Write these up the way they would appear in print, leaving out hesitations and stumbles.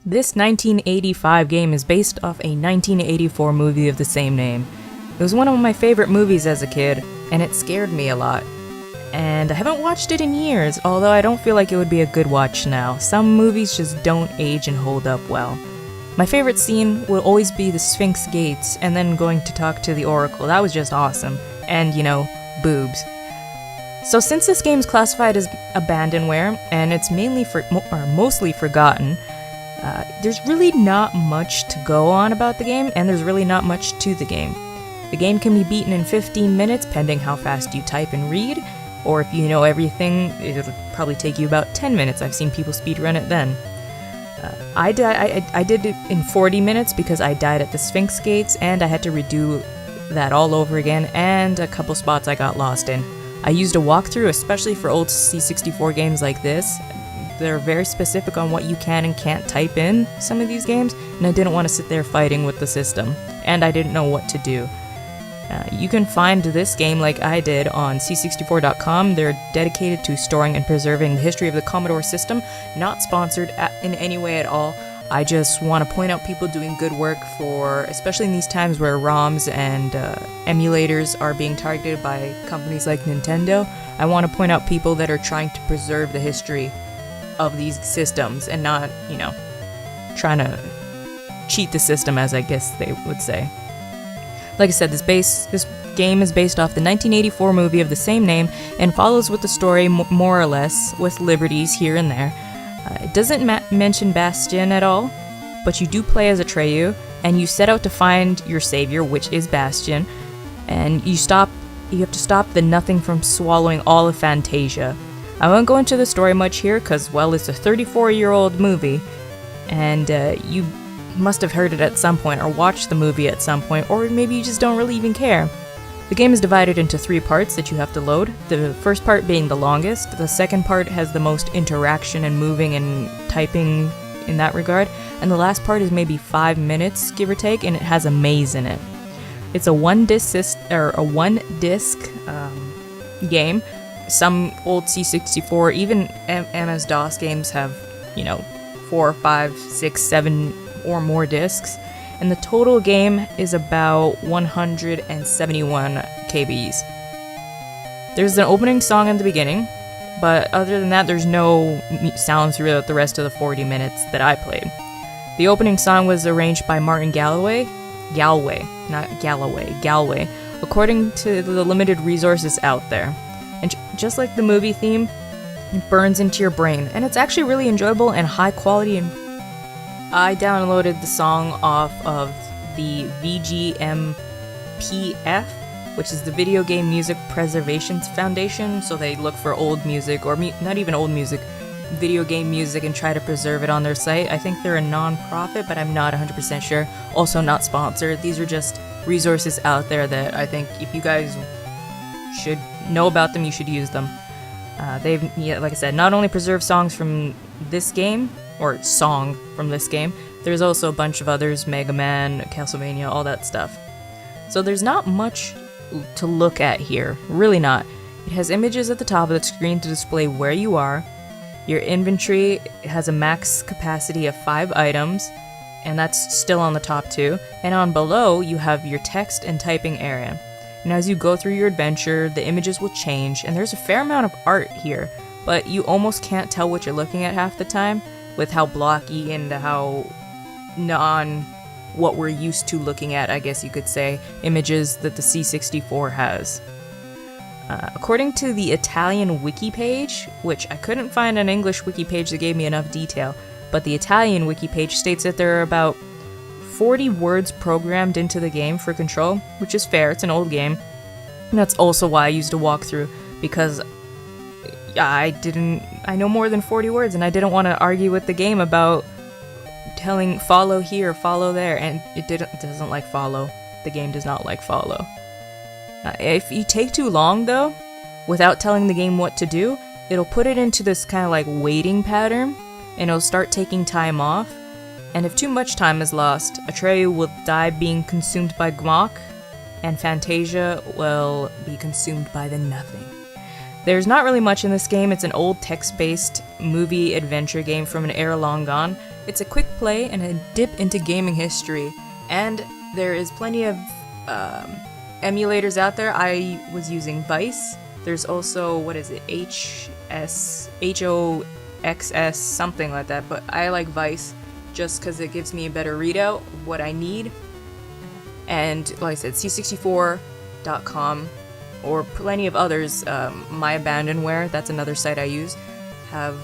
This 1985 game is based off a 1984 movie of the same name. It was one of my favorite movies as a kid, and it scared me a lot. And I haven't watched it in years, although I don't feel like it would be a good watch now. Some movies just don't age and hold up well. My favorite scene will always be the Sphinx Gates, and then going to talk to the Oracle. That was just awesome. And, boobs. So since this game's classified as abandonware, and it's mostly forgotten, there's really not much to go on about the game, and there's really not much to the game. The game can be beaten in 15 minutes, pending how fast you type and read, or if you know everything, it'll probably take you about 10 minutes. I've seen people speedrun it then. I did it in 40 minutes because I died at the Sphinx Gates, and I had to redo that all over again, and a couple spots I got lost in. I used a walkthrough, especially for old C64 games like this. They're very specific on what you can and can't type in some of these games, and I didn't want to sit there fighting with the system, and I didn't know what to do. You can find this game like I did on c64.com. They're dedicated to storing and preserving the history of the Commodore system, not sponsored in any way at all. I just want to point out people doing good work especially in these times where ROMs and emulators are being targeted by companies like Nintendo. I want to point out people that are trying to preserve the history of these systems and not, trying to cheat the system, as I guess they would say. Like I said, this game is based off the 1984 movie of the same name and follows with the story more or less, with liberties here and there. It doesn't mention Bastion at all, but you do play as Atreyu, and you set out to find your savior, which is Bastion, and you have to stop the Nothing from swallowing all of Fantasia. I won't go into the story much here, because, well, it's a 34-year-old movie, and you must have heard it at some point, or watched the movie at some point, or maybe you just don't really even care. The game is divided into 3 parts that you have to load, the first part being the longest, the second part has the most interaction and moving and typing in that regard, and the last part is maybe 5 minutes, give or take, and it has a maze in it. It's a one-disc game. Some old C64, even MS-DOS games have, 4, 5, 6, 7 or more discs, and the total game is about 171 KBs. There's an opening song in the beginning, but other than that, there's no sounds throughout the rest of the 40 minutes that I played. The opening song was arranged by Martin Galway, according to the limited resources out there. And just like the movie theme, it burns into your brain, and it's actually really enjoyable and high quality. And I downloaded the song off of the VGMPF, which is the Video Game Music Preservation Foundation, so they look for old music, or not even old music, video game music, and try to preserve it on their site. I think they're a non-profit, but I'm not 100% sure. Also not sponsored. These are just resources out there that I think if you guys should know about them, you should use them. They've, like I said, not only preserved songs from this game, or song from this game, there's also a bunch of others, Mega Man, Castlevania, all that stuff. So there's not much to look at here, really not. It has images at the top of the screen to display where you are. Your inventory has a max capacity of 5 items, and that's still on the top too. And on below, you have your text and typing area. And as you go through your adventure, the images will change, and there's a fair amount of art here, but you almost can't tell what you're looking at half the time, with how blocky and how what we're used to looking at, I guess you could say, images that the C64 has. According to the Italian wiki page, which I couldn't find an English wiki page that gave me enough detail, but the Italian wiki page states that there are about 40 words programmed into the game for control, which is fair, it's an old game. And that's also why I used a walkthrough, because I know more than 40 words, and I didn't want to argue with the game about telling follow here, follow there, and it doesn't like follow. The game does not like follow. If you take too long, though, without telling the game what to do, it'll put it into this kind of like waiting pattern, and it'll start taking time off, and if too much time is lost, Atreyu will die being consumed by Gmok, and Fantasia will be consumed by the Nothing. There's not really much in this game. It's an old text-based movie adventure game from an era long gone, It's a quick play and a dip into gaming history, and there is plenty of emulators out there. I was using Vice. There's also, what is it, HOXS, something like that, but I like Vice just because it gives me a better readout of what I need. And like I said, c64.com or plenty of others, My Abandonware, that's another site I use, have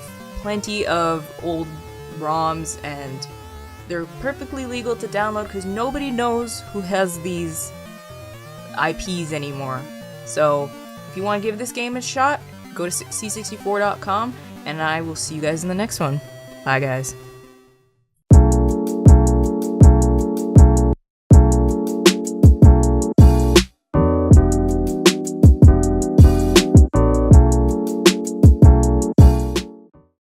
plenty of old ROMs, and they're perfectly legal to download because nobody knows who has these IPs anymore. So if you want to give this game a shot, go to c64.com, and I will see you guys in the next one. Bye, guys.